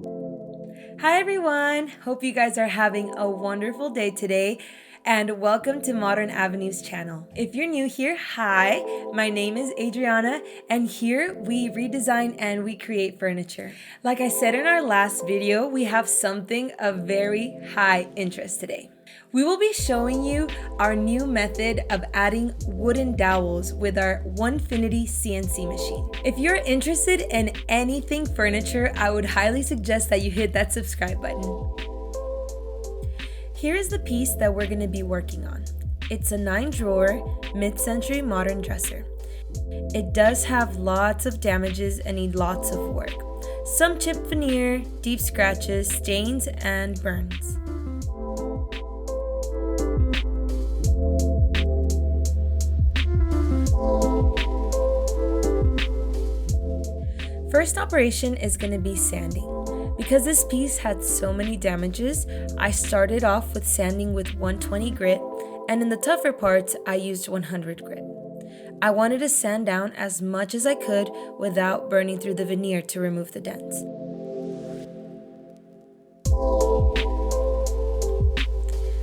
Hi everyone! Hope you guys are having a wonderful day today and welcome to Modern Avenues channel. If you're new here, hi, my name is Adriana and here we redesign and we create furniture. Like I said in our last video, we have something of very high interest today. We will be showing you our new method of adding wooden dowels with our Onefinity CNC machine. If you're interested in anything furniture, I would highly suggest that you hit that subscribe button. Here is the piece that we're going to be working on. It's a 9-drawer, mid-century modern dresser. It does have lots of damages and need lots of work. Some chipped veneer, deep scratches, stains, and burns. First operation is going to be sanding. Because this piece had so many damages, I started off with sanding with 120 grit, and in the tougher parts, I used 100 grit. I wanted to sand down as much as I could without burning through the veneer to remove the dents.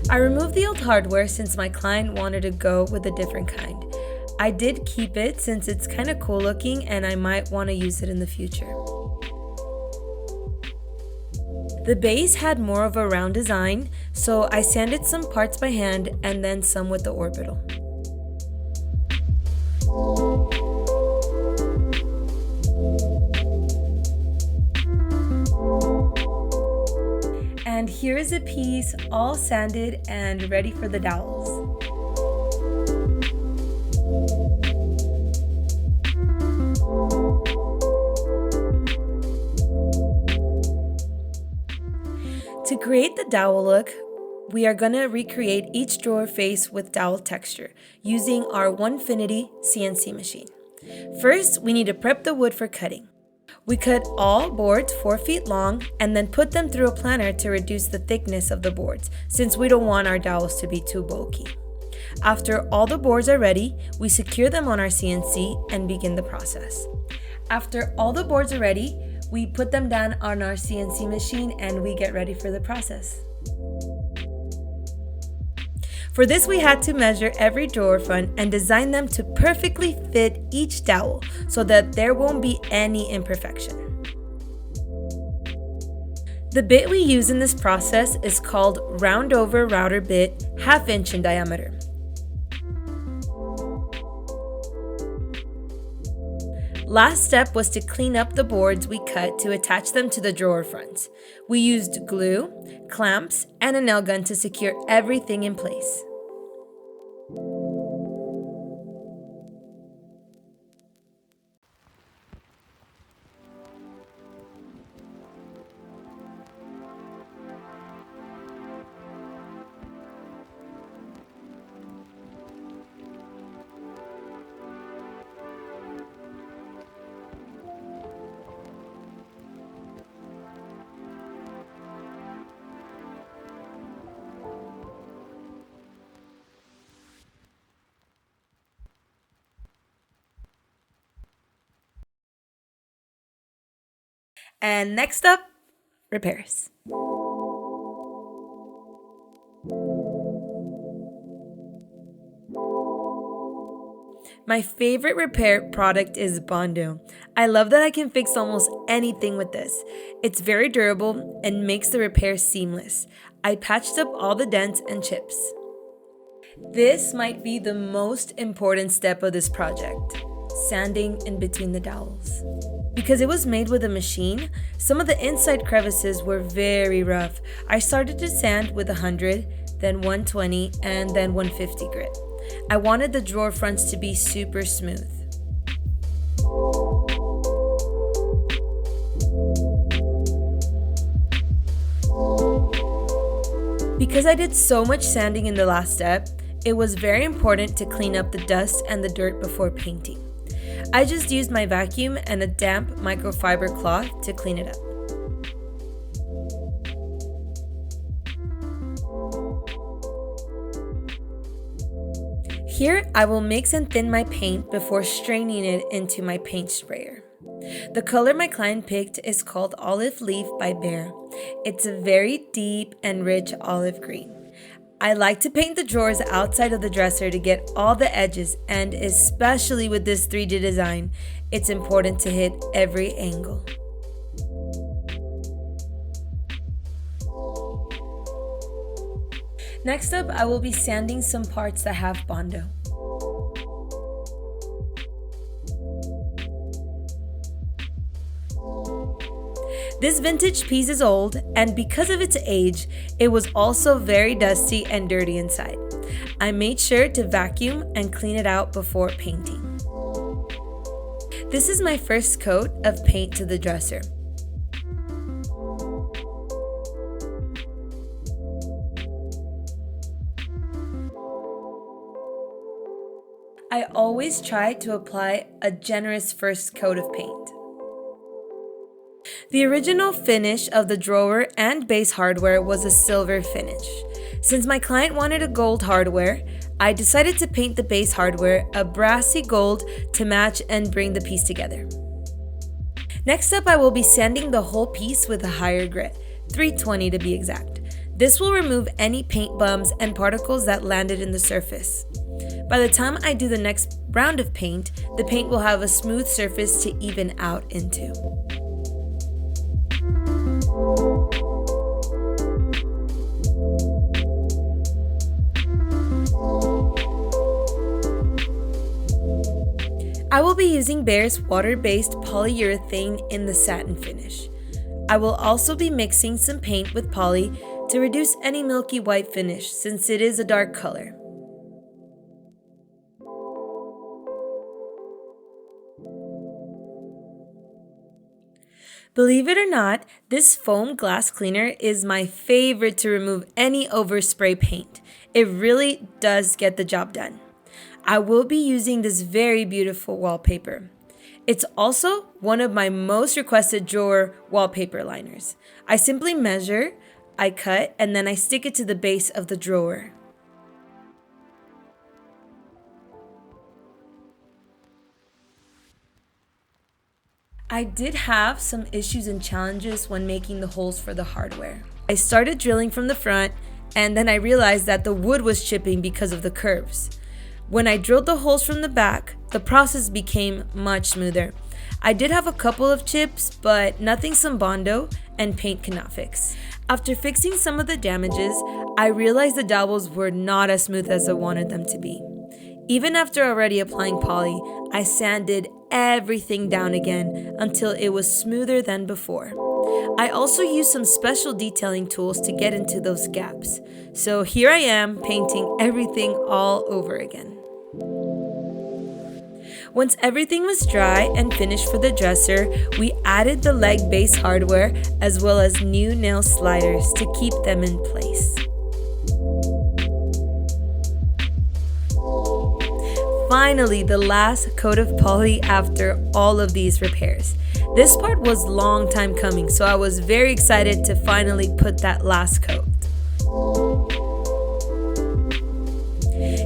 I removed the old hardware since my client wanted to go with a different kind. I did keep it since it's kind of cool looking and I might want to use it in the future. The base had more of a round design, so I sanded some parts by hand and then some with the orbital. And here is a piece all sanded and ready for the dowels. To create the dowel look, we are going to recreate each drawer face with dowel texture using our Onefinity CNC machine. First, we need to prep the wood for cutting. We cut all boards 4 feet long and then put them through a planer to reduce the thickness of the boards since we don't want our dowels to be too bulky. After all the boards are ready, we secure them on our CNC and begin the process. After all the boards are ready, we put them down on our CNC machine and we get ready for the process. For this, we had to measure every drawer front and design them to perfectly fit each dowel so that there won't be any imperfection. The bit we use in this process is called round over router bit, 1/2 inch in diameter. Last step was to clean up the boards we cut to attach them to the drawer fronts. We used glue, clamps, and a nail gun to secure everything in place. And next up, repairs. My favorite repair product is Bondo. I love that I can fix almost anything with this. It's very durable and makes the repair seamless. I patched up all the dents and chips. This might be the most important step of this project, sanding in between the dowels. Because it was made with a machine, some of the inside crevices were very rough. I started to sand with 100, then 120, and then 150 grit. I wanted the drawer fronts to be super smooth. Because I did so much sanding in the last step, it was very important to clean up the dust and the dirt before painting. I just used my vacuum and a damp microfiber cloth to clean it up. Here, I will mix and thin my paint before straining it into my paint sprayer. The color my client picked is called Olive Leaf by Bear. It's a very deep and rich olive green. I like to paint the drawers outside of the dresser to get all the edges, and especially with this 3D design, it's important to hit every angle. Next up, I will be sanding some parts that have Bondo. This vintage piece is old, and because of its age, it was also very dusty and dirty inside. I made sure to vacuum and clean it out before painting. This is my first coat of paint to the dresser. I always try to apply a generous first coat of paint. The original finish of the drawer and base hardware was a silver finish. Since my client wanted a gold hardware, I decided to paint the base hardware a brassy gold to match and bring the piece together. Next up, I will be sanding the whole piece with a higher grit, 320 to be exact. This will remove any paint bumps and particles that landed in the surface. By the time I do the next round of paint, the paint will have a smooth surface to even out into. I will be using Bear's water-based polyurethane in the satin finish. I will also be mixing some paint with poly to reduce any milky white finish since it is a dark color. Believe it or not, this foam glass cleaner is my favorite to remove any overspray paint. It really does get the job done. I will be using this very beautiful wallpaper. It's also one of my most requested drawer wallpaper liners. I simply measure, I cut, and then I stick it to the base of the drawer. I did have some issues and challenges when making the holes for the hardware. I started drilling from the front, and then I realized that the wood was chipping because of the curves. When I drilled the holes from the back, the process became much smoother. I did have a couple of chips, but nothing some Bondo and paint cannot fix. After fixing some of the damages, I realized the dowels were not as smooth as I wanted them to be. Even after already applying poly, I sanded everything down again until it was smoother than before. I also used some special detailing tools to get into those gaps. So here I am painting everything all over again. Once everything was dry and finished for the dresser, we added the leg base hardware as well as new nail sliders to keep them in place. Finally, the last coat of poly after all of these repairs. This part was a long time coming, so I was very excited to finally put that last coat.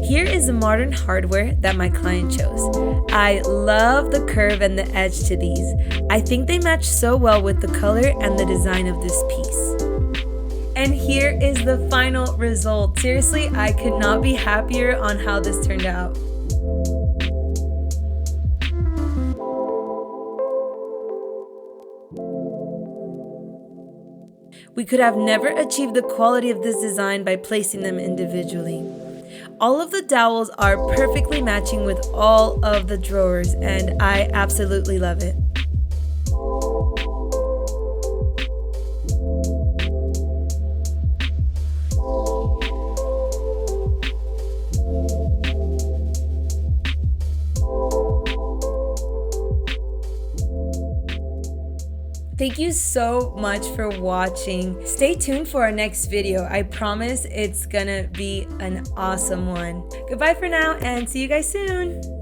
Here is the modern hardware that my client chose. I love the curve and the edge to these. I think they match so well with the color and the design of this piece. And here is the final result. Seriously, I could not be happier on how this turned out. We could have never achieved the quality of this design by placing them individually. All of the dowels are perfectly matching with all of the drawers, and I absolutely love it. Thank you so much for watching. Stay tuned for our next video. I promise it's gonna be an awesome one. Goodbye for now and see you guys soon.